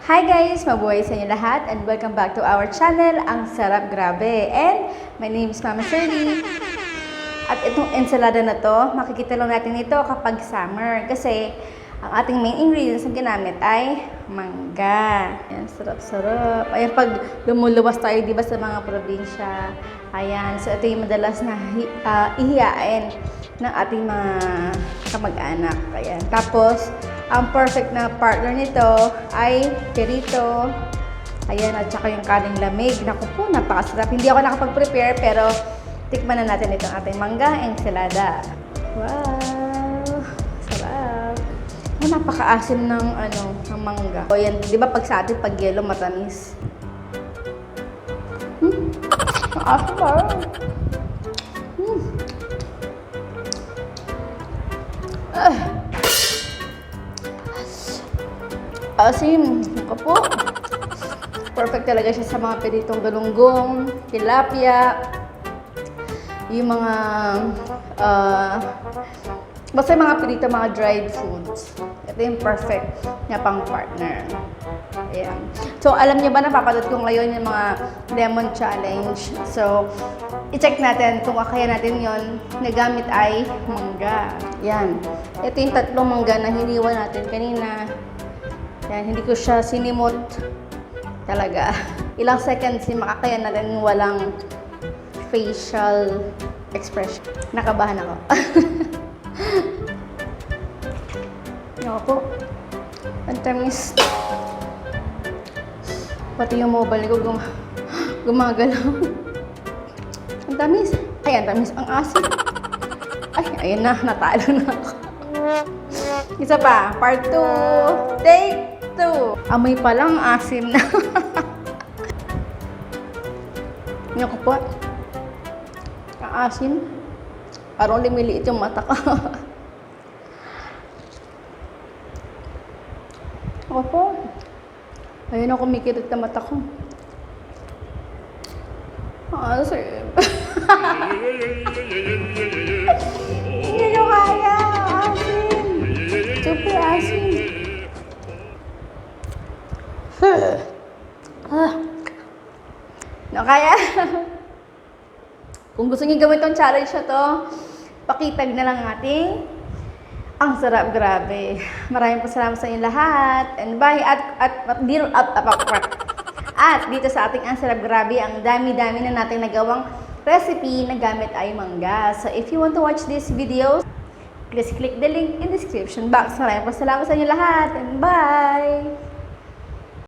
Hi guys! Mabuhay sa inyo lahat and welcome back to our channel, ang Sarap Grabe. And my name is Mama Shirley. At itong ensalada na to, makikita lang natin ito kapag summer. Kasi ang ating main ingredients na ginamit ay mangga. Ayan, sarap-sarap. Ayan, pag lumuluwas tayo, di ba, sa mga probinsya. Ayan, so ito yung madalas na ihiyain ng ating mga kamag-anak. Ayan, tapos ang perfect na partner nito ay perito. Ayan, at saka yung kaning lamig. Naku po, napakasarap. Hindi ako nakapag-prepare, pero tikman na natin itong ating mangga ensalada. Wow! Sarap! Oh, napaka-asim ng, ng mangga. O yan, di ba pag sa atin, pag yelo, matamis. Asim ba? Asim. Ako po. Perfect talaga siya sa mga piritong galunggong, tilapia, yung mga, basta yung mga pirito, mga dried foods. Ito yung perfect na pang partner. Ayan. So, alam niyo ba, napapanood ko ngayon yung mga lemon challenge. So, i-check natin kung kaya natin yon na gamit ay mangga. Yan. Ito yung tatlong mangga na hiniwa natin kanina. Yan, hindi ko siya sinimot talaga. Ilang seconds yung makakaya natin walang facial expression. Nakabahan ako. Ako po. Ang tamis. Pati yung mobile ko gumagalaw. Ang tamis. Ay, ang tamis. Ang asin. Ay, ayun na. Natalo na ako. Isa pa. Part 2. Take 2. Amoy pa lang asim na. Yan ko po. Ang asim. Parang lumiliit yung mata ko. Ako po. Ayun ako, kumikirit na mata ko. Asim. Hindi nyo kaya. Asim. Super asim. No, kaya? Kung gusto niyo gawin tong challenge na to, pakitag na lang ating ang sarap grabe. Maraming salamat sa inyo lahat. And bye. At dito sa ating ang sarap grabe, ang dami-dami na nating nagawang recipe na gamit ay mangga. So if you want to watch this video, please click the link in the description box. Maraming salamat sa inyo lahat. And bye!